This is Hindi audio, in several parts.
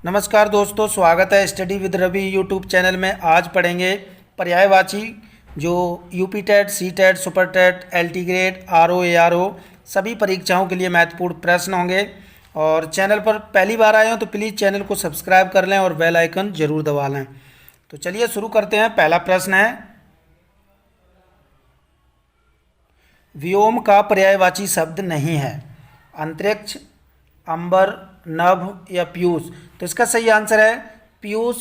नमस्कार दोस्तों, स्वागत है study with Ravi YouTube channel में। आज पढ़ेंगे पर्यायवाची जो UP TET, C TET, super TET, LT grade, RO, ARO सभी परीक्षाओं के लिए महत्वपूर्ण प्रश्न होंगे। और चैनल पर पहली बार आए हो तो प्लीज़ चैनल को सब्सक्राइब कर लें और बेल आइकन जरूर दबा लें। तो चलिए शुरू करते हैं। पहला प्रश्न है, व्योम का पर्यायवाची शब्द नहीं है। अंतरिक्ष, अंबर, नभ या पीयूष। तो इसका सही आंसर है पीयूष।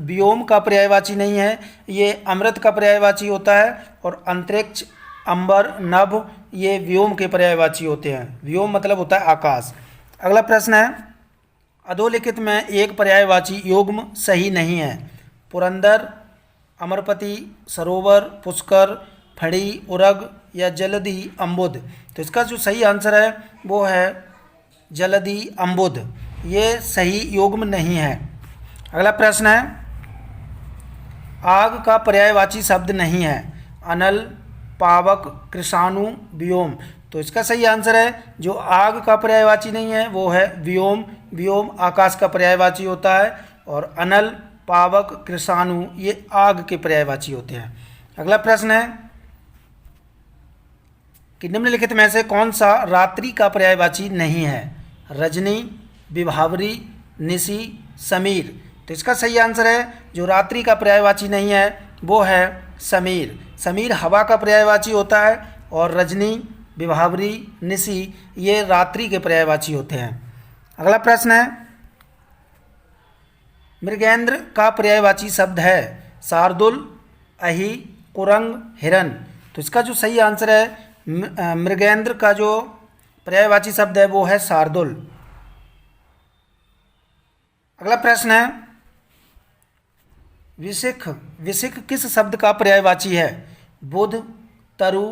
व्योम का पर्यायवाची नहीं है, ये अमृत का पर्यायवाची होता है। और अंतरिक्ष, अंबर, नभ ये व्योम के पर्यायवाची होते हैं। व्योम मतलब होता है आकाश। अगला प्रश्न है, अधोलिखित में एक पर्यायवाची युग्म सही नहीं है। पुरंदर, अमरपति, सरोवर, पुष्कर, फड़ी, उरग या जलधि, अम्बुद। तो इसका जो सही आंसर है वो है जलधि, अम्बुद। ये सही युग्म नहीं है। अगला प्रश्न है, आग का पर्यायवाची शब्द नहीं है। अनल, पावक, कृषाणु, व्योम। तो इसका सही आंसर है जो आग का पर्यायवाची नहीं है वो है व्योम। व्योम आकाश का पर्यायवाची होता है और अनल, पावक, कृषाणु ये आग के पर्यायवाची होते हैं। अगला प्रश्न है कि निम्नलिखित में से कौन सा रात्रि का पर्यायवाची नहीं है। रजनी, विभावरी, निशी, समीर। तो इसका सही आंसर है जो रात्रि का पर्यायवाची नहीं है वो है समीर। समीर हवा का पर्यायवाची होता है और रजनी, विभावरी, निशी ये रात्रि के पर्यायवाची होते हैं। अगला प्रश्न है, मृगेंद्र का पर्यायवाची शब्द है। शार्दुल, अहि, कुरंग, हिरन। तो इसका जो सही आंसर है मृगेंद्र का जो पर्यायवाची शब्द है वो है शार्दुल। अगला प्रश्न है, विशिख। विशिख किस शब्द का पर्यायवाची है। बुध, तरु,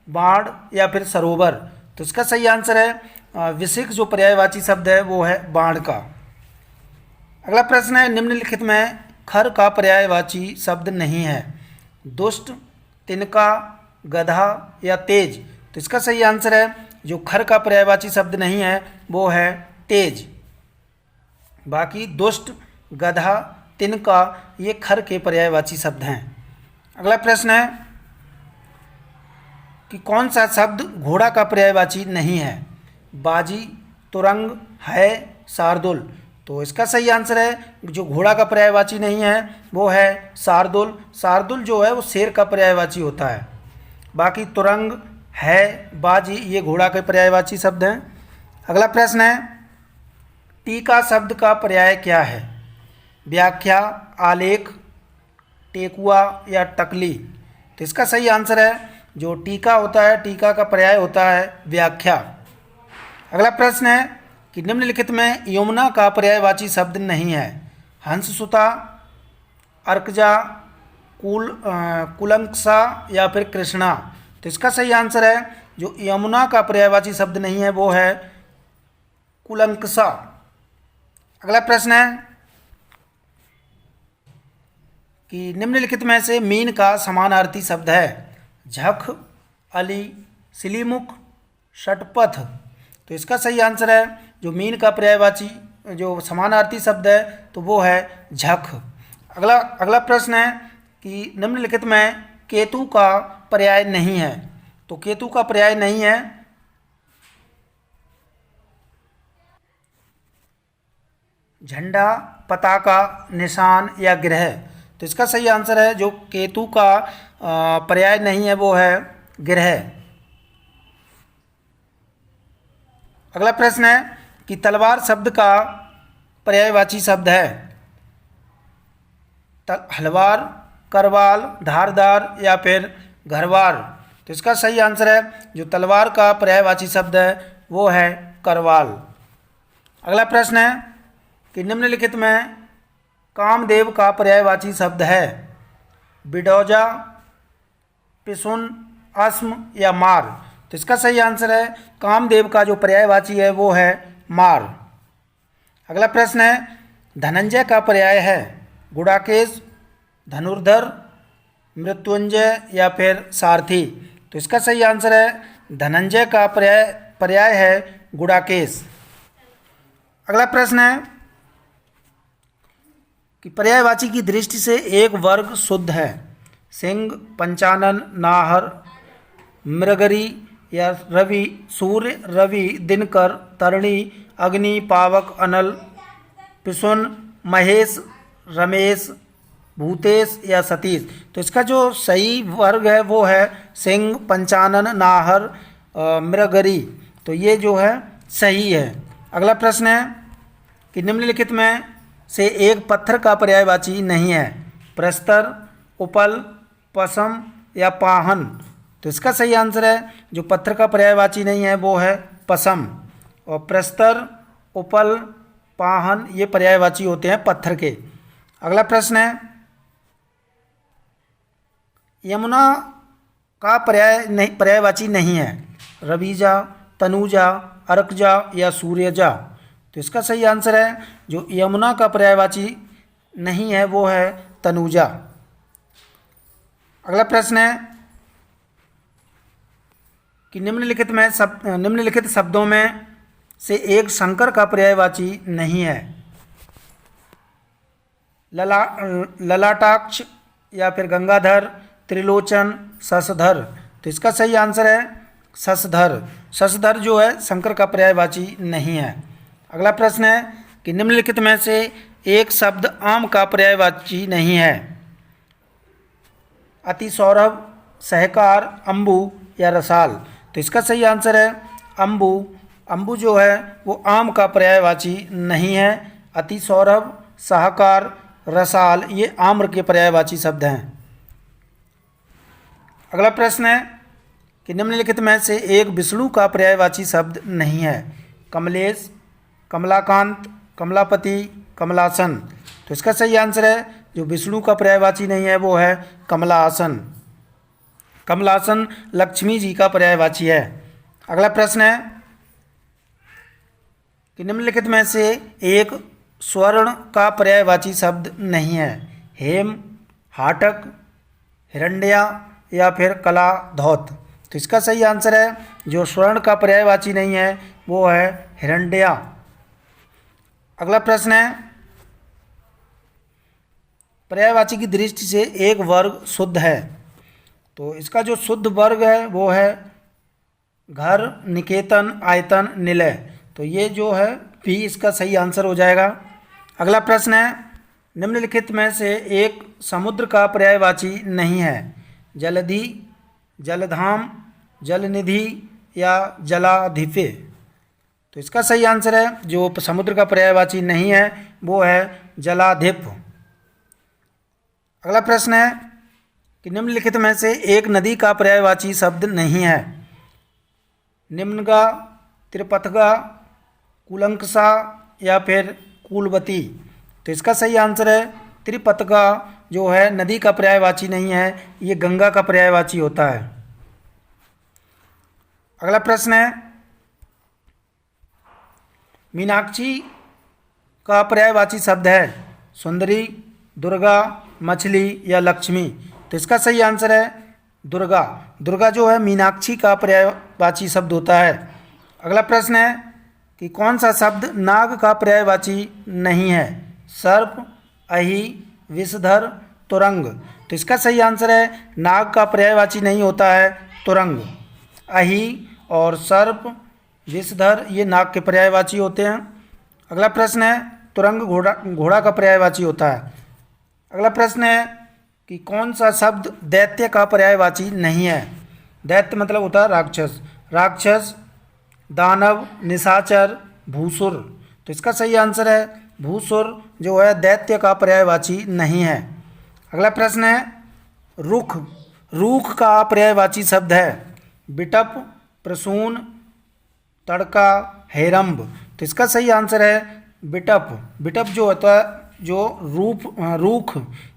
बाण या फिर सरोवर। तो इसका सही आंसर है विशिख जो पर्यायवाची शब्द है वो है बाण का। अगला प्रश्न है, निम्नलिखित में खर का पर्यायवाची शब्द नहीं है। दुष्ट, तिनका, गधा या तेज। तो इसका सही आंसर है जो खर का पर्यायवाची शब्द नहीं है वो है तेज। बाकी दुष्ट, गधा, तिनका ये खर के पर्यायवाची शब्द हैं। अगला प्रश्न है कि कौन सा शब्द घोड़ा का पर्यायवाची नहीं है। बाजी, तुरंग, है, शार्दुल। तो इसका सही आंसर है जो घोड़ा का पर्यायवाची नहीं है वो है शार्दुल। शार्दुल जो है वो शेर का पर्यायवाची होता है। बाकी तुरंग, है, बाजी ये घोड़ा के पर्यायवाची शब्द हैं। अगला प्रश्न है, टीका शब्द का पर्याय क्या है। व्याख्या, आलेख, टेकुआ या टकली। तो इसका सही आंसर है जो टीका होता है, टीका का पर्याय होता है व्याख्या। अगला प्रश्न है कि निम्नलिखित में यमुना का पर्यायवाची शब्द नहीं है। हंससुता, अर्कजा, कुलंकसा या फिर कृष्णा। तो इसका सही आंसर है जो यमुना का पर्यायवाची शब्द नहीं है वो है कुलंकसा। अगला प्रश्न है कि निम्नलिखित में से मीन का समानार्थी शब्द है। झख, अली, सिलीमुख, षटपथ। तो इसका सही आंसर है जो मीन का पर्यायवाची जो समानार्थी शब्द है तो वो है झख। अगला प्रश्न है कि निम्नलिखित में केतु का पर्याय नहीं है। तो केतु का पर्याय नहीं है झंडा, पताका, निशान या ग्रह। तो इसका सही आंसर है जो केतु का पर्याय नहीं है वो है ग्रह। अगला प्रश्न है कि तलवार शब्द का पर्यायवाची शब्द है। हलवार, करवाल, धारदार या फिर घरवार। तो इसका सही आंसर है जो तलवार का पर्यायवाची शब्द है वो है करवाल। अगला प्रश्न है कि निम्नलिखित में कामदेव का पर्यायवाची शब्द है। बिडौजा, पिसुन, अस्म या मार। तो इसका सही आंसर है कामदेव का जो पर्यायवाची है वो है मार। अगला प्रश्न है, धनंजय का पर्याय है। गुड़ाकेश, धनुर्धर, मृत्युंजय या फिर सारथी। तो इसका सही आंसर है धनंजय का पर्याय है गुड़ाकेश। अगला प्रश्न है कि पर्यायवाची की दृष्टि से एक वर्ग शुद्ध है। सिंह, पंचानन, नाहर, मृगरी या रवि, सूर्य, रवि, दिनकर, तरणी, अग्नि, पावक, अनल, पिसुन, महेश, रमेश, भूतेश या सतीश। तो इसका जो सही वर्ग है वो है सिंह, पंचानन, नाहर, मृगरी। तो ये जो है सही है। अगला प्रश्न है कि निम्नलिखित में से एक पत्थर का पर्यायवाची नहीं है। प्रस्तर, उपल, पसम या पाहन। तो इसका सही आंसर है जो पत्थर का पर्यायवाची नहीं है वो है पसम। और प्रस्तर, उपल, पाहन ये पर्यायवाची होते हैं पत्थर के। अगला प्रश्न है यमुना का पर्यायवाची नहीं है। रवीजा, तनुजा, अर्कजा या सूर्यजा। तो इसका सही आंसर है जो यमुना का पर्यायवाची नहीं है वो है तनुजा। अगला प्रश्न है कि निम्नलिखित शब्दों में से एक शंकर का पर्यायवाची नहीं है। ललाटाक्ष या फिर गंगाधर, त्रिलोचन, शशधर। तो इसका सही आंसर है शशधर। शशधर जो है शंकर का पर्यायवाची नहीं है। अगला प्रश्न है कि निम्नलिखित में से एक शब्द आम का पर्यायवाची नहीं है। अति सौरभ, सहकार, अम्बु या रसाल। तो इसका सही आंसर है अम्बु। अम्बु जो है वो आम का पर्यायवाची नहीं है। अति सौरभ, सहकार, रसाल ये आम्र के पर्यायवाची शब्द हैं। अगला प्रश्न है कि निम्नलिखित में से एक विष्णु का पर्यायवाची शब्द नहीं है। कमलेश, कमलाकांत, कमलापति, कमलासन। तो इसका सही आंसर है जो विष्णु का पर्यायवाची नहीं है वो है कमलासन। कमलासन लक्ष्मी जी का पर्यायवाची है। अगला प्रश्न है कि निम्नलिखित में से एक स्वर्ण का पर्यायवाची शब्द नहीं है। हेम, हाटक, हिरण्या या फिर कला धौत। तो इसका सही आंसर है जो स्वर्ण का पर्यायवाची नहीं है वो है हिरण्या। अगला प्रश्न है पर्यायवाची की दृष्टि से एक वर्ग शुद्ध है। तो इसका जो शुद्ध वर्ग है वो है घर, निकेतन, आयतन, निलय। तो ये जो है भी इसका सही आंसर हो जाएगा। अगला प्रश्न है निम्नलिखित में से एक समुद्र का पर्यायवाची नहीं है। जलधि, जलधाम, जलनिधि या जलाधिपे। तो इसका सही आंसर है जो समुद्र का पर्यायवाची नहीं है वो है जलाधिप। अगला प्रश्न है कि निम्नलिखित में से एक नदी का पर्यायवाची शब्द नहीं है। निम्नगा, त्रिपथगा, कुलंकसा या फिर कुलवती। तो इसका सही आंसर है त्रिपथगा जो है नदी का पर्यायवाची नहीं है, ये गंगा का पर्यायवाची होता है। अगला प्रश्न है मीनाक्षी का पर्यायवाची शब्द है सुंदरी, दुर्गा, मछली या लक्ष्मी। तो इसका सही आंसर है दुर्गा। दुर्गा जो है मीनाक्षी का पर्यायवाची शब्द होता है। अगला प्रश्न है कि कौन सा शब्द नाग का पर्यायवाची नहीं है। सर्प, अहि, विषधर, तुरंग। तो इसका सही आंसर है नाग का पर्यायवाची नहीं होता है तुरंग। अहि और सर्प, विषधर ये नाग के पर्यायवाची होते हैं। अगला प्रश्न है तुरंग घोड़ा का पर्यायवाची होता है। अगला प्रश्न है कि कौन सा शब्द दैत्य का पर्यायवाची नहीं है। दैत्य मतलब होता है राक्षस। राक्षस, दानव, निशाचर, भूसुर। तो इसका सही आंसर है भूसुर जो है दैत्य का पर्यायवाची नहीं है। अगला प्रश्न है रुख। रूख का पर्यायवाची शब्द है बिटप, प्रसून, तड़का, हेरम्ब। तो इसका सही आंसर है बिटप। बिटप जो होता है जो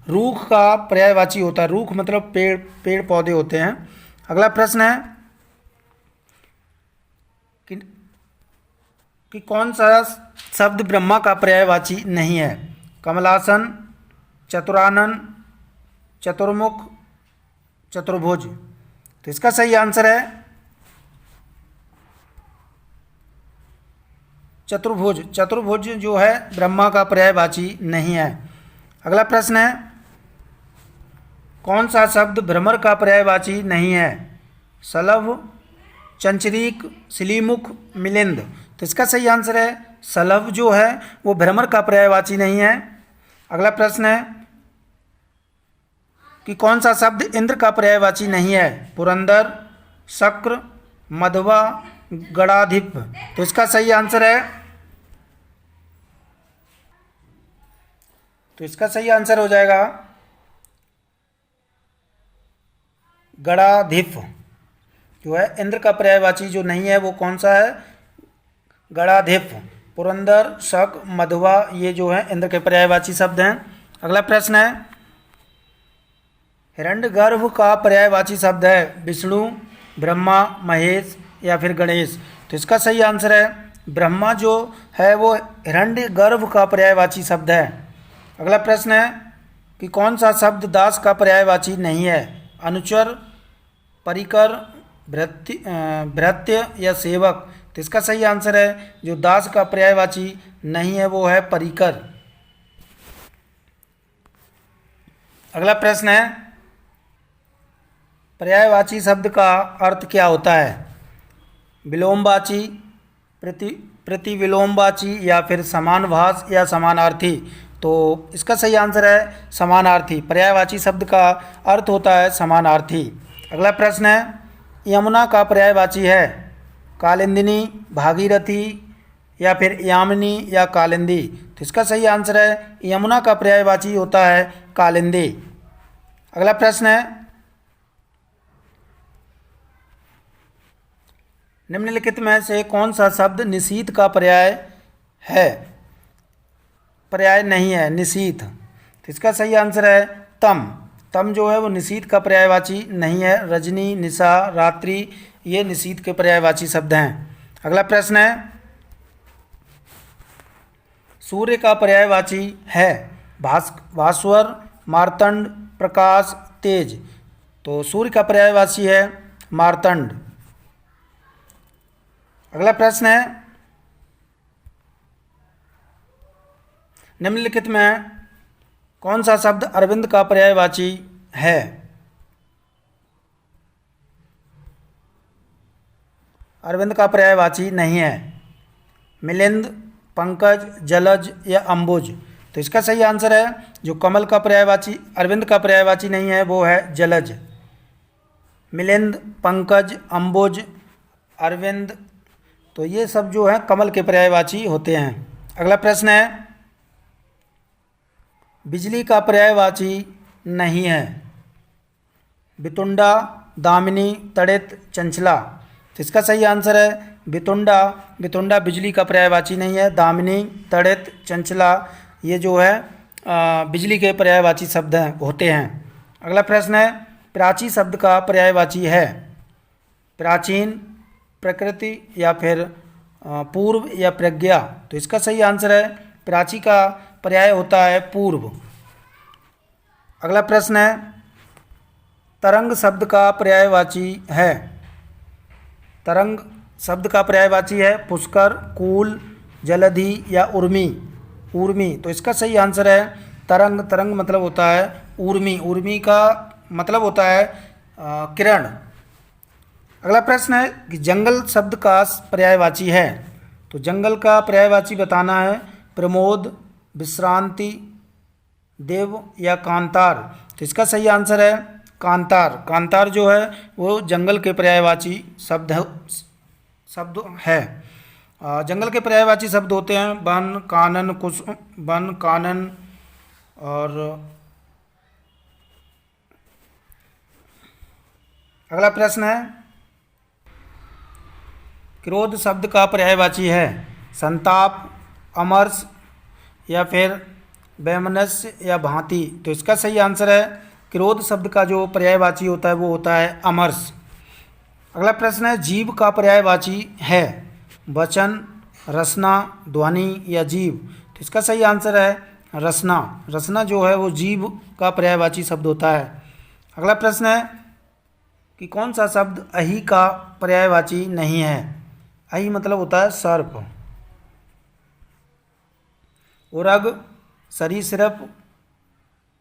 रूख का पर्यायवाची होता है। रूख मतलब पेड़ पौधे होते हैं। अगला प्रश्न है कि कौन सा शब्द ब्रह्मा का पर्यायवाची नहीं है। कमलासन, चतुरानन, चतुर्मुख, चतुर्भुज। तो इसका सही आंसर है चतुर्भुज। चतुर्भुज जो है ब्रह्मा का पर्यायवाची नहीं है। अगला प्रश्न है, कौन सा शब्द भ्रमर का पर्यायवाची नहीं है? सलभ, चंचरीक, सिलीमुख, मिलिंद। तो इसका सही आंसर है सलभ जो है वो भ्रमर का पर्यायवाची नहीं है। अगला प्रश्न है कि कौन सा शब्द इंद्र का पर्यायवाची नहीं है? पुरंदर, शक्र, मधवा, गणाधिप। तो इसका सही आंसर है, तो इसका सही आंसर हो जाएगा गणाधिप जो है इंद्र का पर्यायवाची जो नहीं है वो कौन सा है? गणाधिप। पुरंदर, शक, मधवा ये जो है इंद्र के पर्यायवाची शब्द हैं। अगला प्रश्न है, हिरण्यगर्भ का पर्यायवाची शब्द है विष्णु, ब्रह्मा, महेश या फिर गणेश। तो इसका सही आंसर है ब्रह्मा जो है वो हिरण्यगर्भ का पर्यायवाची शब्द है। अगला प्रश्न है कि कौन सा शब्द दास का पर्यायवाची नहीं है? अनुचर, परिकर, भृत्य या सेवक। तो इसका सही आंसर है जो दास का पर्यायवाची नहीं है वो है परिकर। अगला प्रश्न है, पर्यायवाची शब्द का अर्थ क्या होता है? विलोमवाची, प्रतिविलोमवाची या फिर समानभास या समानार्थी। तो इसका सही आंसर है समानार्थी। पर्यायवाची शब्द का अर्थ होता है समानार्थी। अगला प्रश्न है, यमुना का पर्यायवाची है कालिंदिनी, भागीरथी या फिर यामिनी या कालिंदी। तो इसका सही आंसर है यमुना का पर्यायवाची होता है कालिंदी। अगला प्रश्न है, निम्नलिखित में से कौन सा शब्द निशीथ का पर्याय है? पर्याय नहीं है निशीथ। तो इसका सही आंसर है तम। तम जो है वो निशीथ का पर्यायवाची नहीं है। रजनी, निशा, रात्रि ये निशीथ के पर्यायवाची शब्द हैं। अगला प्रश्न है, सूर्य का पर्यायवाची है भास्वर, मार्तंड, प्रकाश, तेज। तो सूर्य का पर्यायवाची है मार्तंड। अगला प्रश्न है, निम्नलिखित में कौन सा शब्द अरविंद का पर्यायवाची है? अरविंद का पर्यायवाची नहीं है। मिलिंद, पंकज, जलज या अंबुज। तो इसका सही आंसर है जो कमल का पर्यायवाची अरविंद का पर्यायवाची नहीं है वो है जलज। मिलिंद, पंकज, अंबुज, अरविंद तो ये सब जो है कमल के पर्यायवाची होते हैं। अगला प्रश्न है, बिजली का पर्यायवाची नहीं है बितुंडा, दामिनी, तड़ित, चंचला। तो इसका सही आंसर है बितुंडा। बितुंडा बिजली का पर्यायवाची नहीं है। दामिनी, तड़ित, चंचला ये जो है बिजली के पर्यायवाची शब्द होते हैं। अगला प्रश्न है, प्राची शब्द का पर्यायवाची है प्राचीन, प्रकृति या फिर पूर्व या प्रज्ञा। तो इसका सही आंसर है प्राची का पर्याय होता है पूर्व। अगला प्रश्न है, तरंग शब्द का पर्यायवाची है तरंग शब्द का पर्यायवाची है पुष्कर, कूल, जलधि या उर्मी। उर्मी। तो इसका सही आंसर है तरंग। तरंग मतलब होता है उर्मी। उर्मी का मतलब होता है किरण। अगला प्रश्न है कि जंगल शब्द का पर्यायवाची है। तो जंगल का पर्यायवाची बताना है प्रमोद, विश्रांति, देव या कांतार। तो इसका सही आंसर है कांतार। कांतार जो है वो जंगल के पर्यायवाची शब्द है। जंगल के पर्यायवाची शब्द होते हैं वन, कानन, कुसुम, वन, कानन और अगला प्रश्न है, क्रोध शब्द का पर्यायवाची है संताप, अमर्ष या फिर वैमनस्य या भांति। तो इसका सही आंसर है क्रोध शब्द का जो पर्यायवाची होता है वो होता है अमर्ष। अगला प्रश्न है, जीव का पर्यायवाची है वचन, रसना, ध्वनि या जीव। तो इसका सही आंसर है रसना। रसना जो है वो जीव का पर्यायवाची शब्द होता है। अगला प्रश्न है कि कौन सा शब्द अहि का पर्यायवाची नहीं है? अहि मतलब होता है सर्प। उरग, सरीसृप,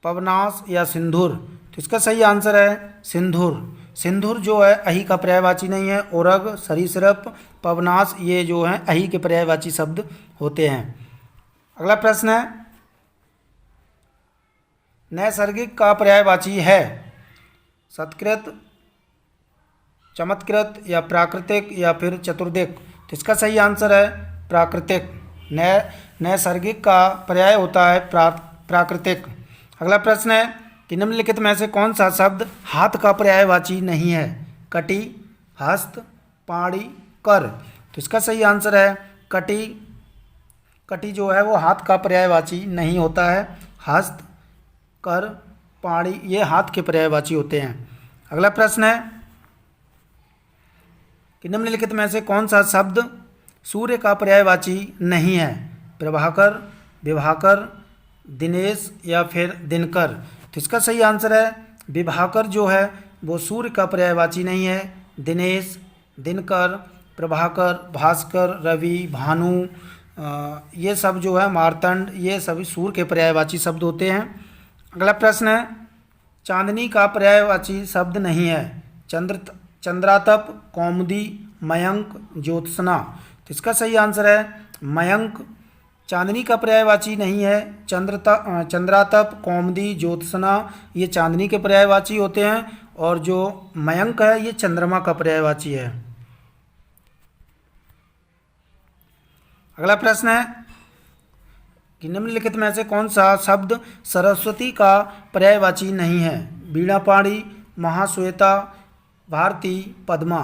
पवनास या सिंधुर। तो इसका सही आंसर है सिंधुर। सिंधुर जो है अही का पर्यायवाची नहीं है। ओरग, सरीसृप, पवनास ये जो हैं अही के पर्यायवाची शब्द होते हैं। अगला प्रश्न है नैसर्गिक का पर्यायवाची है सत्कृत, चमत्कृत या प्राकृतिक या फिर चतुर्दिक। तो इसका सही आंसर है प्राकृतिक। नैसर्गिक का पर्याय होता है प्राकृतिक। अगला प्रश्न है कि निम्नलिखित में से कौन सा शब्द हाथ का पर्यायवाची नहीं है? कटी, हस्त, पाणी, कर। तो इसका सही आंसर है कटी। कटी जो है वो हाथ का पर्यायवाची नहीं होता है। हस्त, कर, पाणी ये हाथ के पर्यायवाची होते हैं। अगला प्रश्न है कि निम्नलिखित में से कौन सा शब्द सूर्य का पर्यायवाची नहीं है? प्रभाकर, विभाकर, दिनेश या फिर दिनकर। तो इसका सही आंसर है विभाकर जो है वो सूर्य का पर्यायवाची नहीं है। दिनेश, दिनकर, प्रभाकर, भास्कर, रवि, भानु ये सब जो है मार्तंड ये सभी सूर्य के पर्यायवाची शब्द होते हैं। अगला प्रश्न है चांदनी का पर्यायवाची शब्द नहीं है? चंद्रातप, कौमुदी, मयंक, ज्योत्सना। तो इसका सही आंसर है मयंक। चांदनी का पर्यायवाची नहीं है। चंद्रातप, कौमुदी, ज्योत्सना ये चांदनी के पर्यायवाची होते हैं और जो मयंक है ये चंद्रमा का पर्यायवाची है। अगला प्रश्न है कि निम्नलिखित में से कौन सा शब्द सरस्वती का पर्यायवाची नहीं है? वीणापाणी, महाश्वेता, भारती, पद्मा।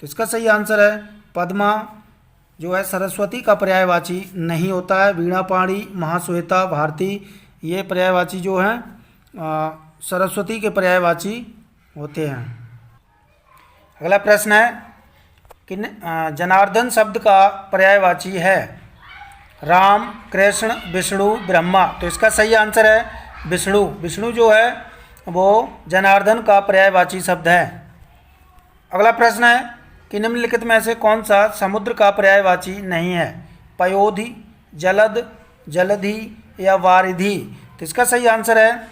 तो इसका सही आंसर है पद्मा जो है सरस्वती का पर्यायवाची नहीं होता है। वीणापाणी, महाश्वेता, भारती ये पर्यायवाची जो हैं सरस्वती के पर्यायवाची होते हैं। अगला प्रश्न है कि जनार्दन शब्द का पर्यायवाची है राम, कृष्ण, विष्णु, ब्रह्मा। तो इसका सही आंसर है विष्णु। विष्णु जो है वो जनार्दन का पर्यायवाची शब्द है। अगला प्रश्न है कि निम्नलिखित में से कौन सा समुद्र का पर्यायवाची नहीं है? पयोधि, जलद, जलधि या वारिधि। तो इसका सही आंसर है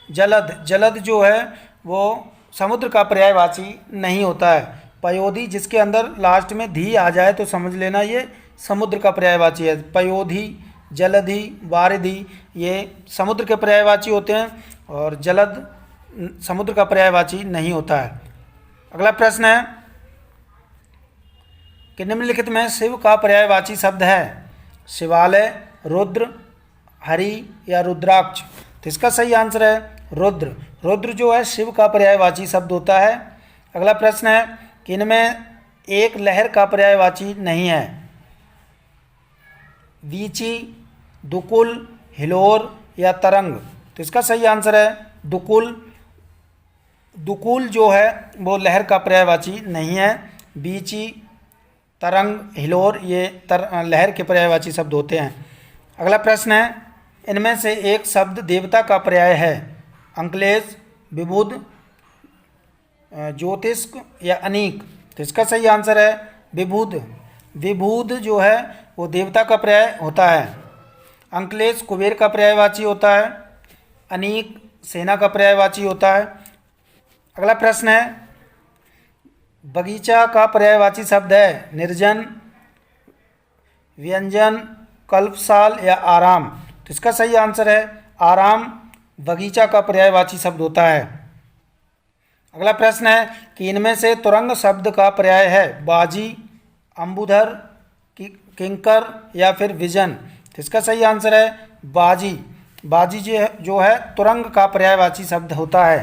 जलद। जलद जो है वो समुद्र का पर्यायवाची नहीं होता है। पयोधि जिसके अंदर लास्ट में धी आ जाए तो समझ लेना ये समुद्र का पर्यायवाची है। पयोधि, जलधि, वारिधि ये समुद्र के पर्यायवाची होते हैं और जलद समुद्र का पर्यायवाची नहीं होता है। अगला प्रश्न है कि निम्नलिखित में शिव का पर्यायवाची शब्द है शिवालय, रुद्र, हरि या रुद्राक्ष। तो इसका सही आंसर है रुद्र। रुद्र जो है शिव का पर्यायवाची शब्द होता है। अगला प्रश्न है कि इनमें एक लहर का पर्यायवाची नहीं है? वीची, दुकुल, हिलोर या तरंग। तो इसका सही आंसर है दुकुल। दुकुल जो है वो लहर का पर्यायवाची नहीं है। बीची, तरंग, हिलोर ये लहर के पर्यायवाची शब्द होते हैं। अगला प्रश्न है इनमें से एक शब्द देवता का पर्याय है? अंकलेश, विबुध, ज्योतिष्क या अनीक। तो इसका सही आंसर है विबुध। विबुध जो है वो देवता का पर्याय होता है। अंकलेश कुबेर का पर्यायवाची होता है। अनीक सेना का पर्यायवाची होता है। अगला प्रश्न है बगीचा का पर्यायवाची शब्द है निर्जन, व्यंजन, कल्पसाल या आराम। तो इसका सही आंसर है आराम। बगीचा का पर्यायवाची शब्द होता है। अगला प्रश्न है कि इनमें से तुरंग शब्द का पर्याय है बाजी, अंबुधर, किंकर या फिर विजन। तो इसका सही आंसर है बाजी। बाजी जो है तुरंग का पर्यायवाची शब्द होता है।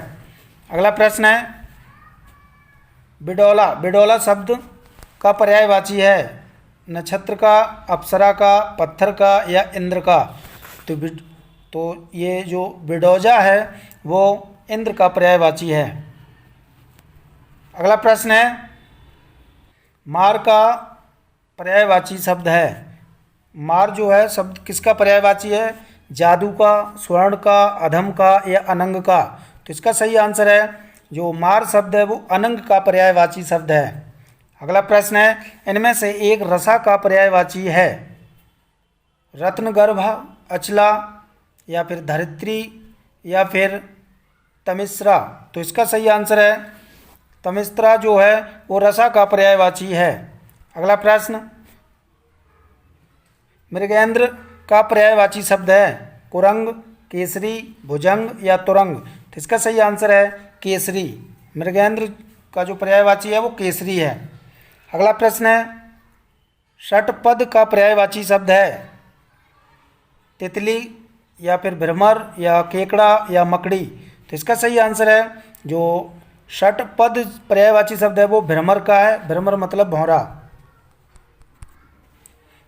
अगला प्रश्न है बिडौला। बिडौला शब्द का पर्यायवाची है नक्षत्र का, अप्सरा का, पत्थर का या इंद्र का। तो ये जो बिडौजा है वो इंद्र का पर्यायवाची है। अगला प्रश्न है मार का पर्यायवाची शब्द है। मार जो है शब्द किसका पर्यायवाची है? जादू का, स्वर्ण का, अधम का या अनंग का। तो इसका सही आंसर है जो मार शब्द है वो अनंग का पर्यायवाची शब्द है। अगला प्रश्न है इनमें से एक रसा का पर्यायवाची है रत्नगर्भ, अचला या फिर धरित्री या फिर तमिश्रा? तो इसका सही आंसर है तमिश्रा जो है वो रसा का पर्यायवाची है। अगला प्रश्न, मृगेंद्र का पर्यायवाची शब्द है कुरंग, केसरी, भुजंग या तुरंग? तो इसका सही आंसर है केसरी। मृगेंद्र का जो पर्यायवाची है वो केसरी है। अगला प्रश्न है, षटपद का पर्यायवाची शब्द है तितली या फिर भ्रमर या केकड़ा या मकड़ी? तो इसका सही आंसर है जो षटपद पर्यायवाची शब्द है वो भ्रमर का है। भ्रमर मतलब भौरा।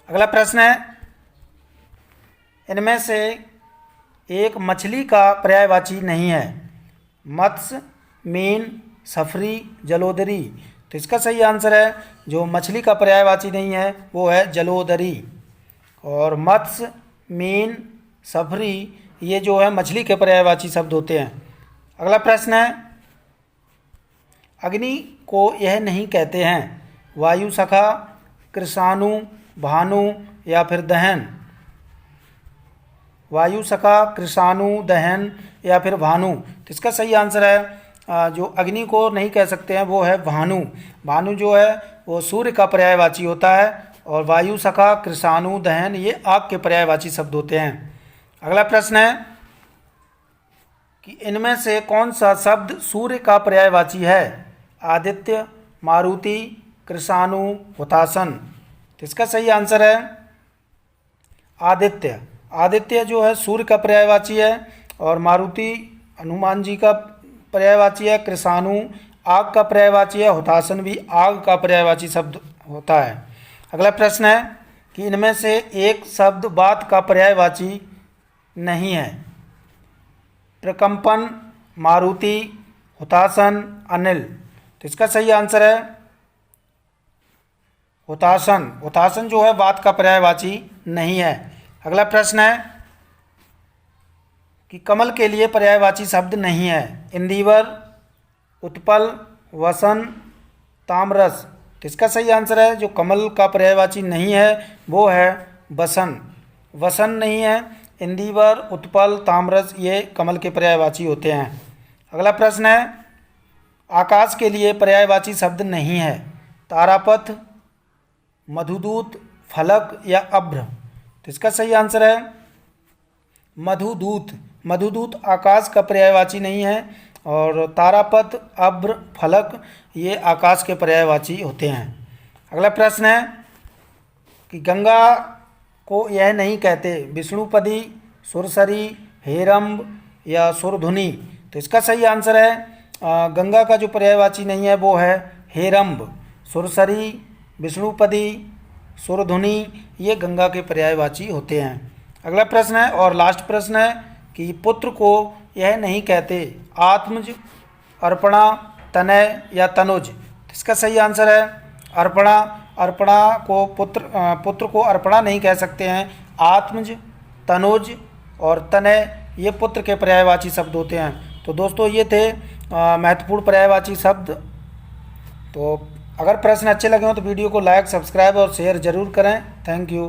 अगला प्रश्न है, इनमें से एक मछली का पर्यायवाची नहीं है मत्स्य, मीन, सफरी, जलोदरी? तो इसका सही आंसर है जो मछली का पर्यायवाची नहीं है वो है जलोदरी। और मत्स्य, मीन, सफरी ये जो है मछली के पर्यायवाची शब्द होते हैं। अगला प्रश्न है, अग्नि को यह नहीं कहते हैं वायु सखा, कृषाणु, भानु या फिर दहन? वायु सखा, कृषाणु, दहन या फिर भानु? तो इसका सही आंसर है जो अग्नि को नहीं कह सकते हैं वो है भानु। भानु जो है वो सूर्य का पर्यायवाची होता है और वायु सखा, कृषाणु, दहन ये आग के पर्यायवाची शब्द होते हैं। अगला प्रश्न है कि इनमें से कौन सा शब्द सूर्य का पर्यायवाची है आदित्य, मारुति, कृषाणु, हुतासन? तो इसका सही आंसर है आदित्य। आदित्य जो है सूर्य का पर्यायवाची है और मारुति हनुमान जी का पर्यायवाची है, कृषाणु आग का पर्यायवाची है, हुतासन भी आग का पर्यायवाची शब्द होता है। अगला प्रश्न है कि इनमें से एक शब्द बात का पर्यायवाची नहीं है प्रकंपन, मारुति, हुतासन, अनिल? तो इसका सही आंसर है हुतासन। हुतासन जो है बात का पर्यायवाची नहीं है। अगला प्रश्न है कि कमल के लिए पर्यायवाची शब्द नहीं है इंदिवर, उत्पल, वसन, ताम्रस? तो इसका सही आंसर है जो कमल का पर्यायवाची नहीं है वो है वसन। वसन नहीं है, इंदिवर, उत्पल, ताम्रस ये कमल के पर्यायवाची होते हैं। अगला प्रश्न है, आकाश के लिए पर्यायवाची शब्द नहीं है तारापथ, मधुदूत, फलक या अभ्र? तो इसका सही आंसर है मधुदूत। मधुदूत आकाश का पर्यायवाची नहीं है और तारापथ, अभ्र, फलक ये आकाश के पर्यायवाची होते हैं। अगला प्रश्न है कि गंगा को यह नहीं कहते विष्णुपदी, सुरसरी, हेरम्ब या सुरधुनी? तो इसका सही आंसर है गंगा का जो पर्यायवाची नहीं है वो है हेरम्ब। सुरसरी, विष्णुपदी, सुरधुनी ये गंगा के पर्यायवाची होते हैं। अगला प्रश्न है और लास्ट प्रश्न है कि पुत्र को यह नहीं कहते आत्मज, अर्पणा, तनय या तनुज? इसका सही आंसर है अर्पणा। अर्पणा को पुत्र को अर्पणा नहीं कह सकते हैं। आत्मज, तनुज और तनय ये पुत्र के पर्यायवाची शब्द होते हैं। तो दोस्तों ये थे महत्वपूर्ण पर्यायवाची शब्द। तो अगर प्रश्न अच्छे लगे हो तो वीडियो को लाइक, सब्सक्राइब और शेयर ज़रूर करें। Thank you.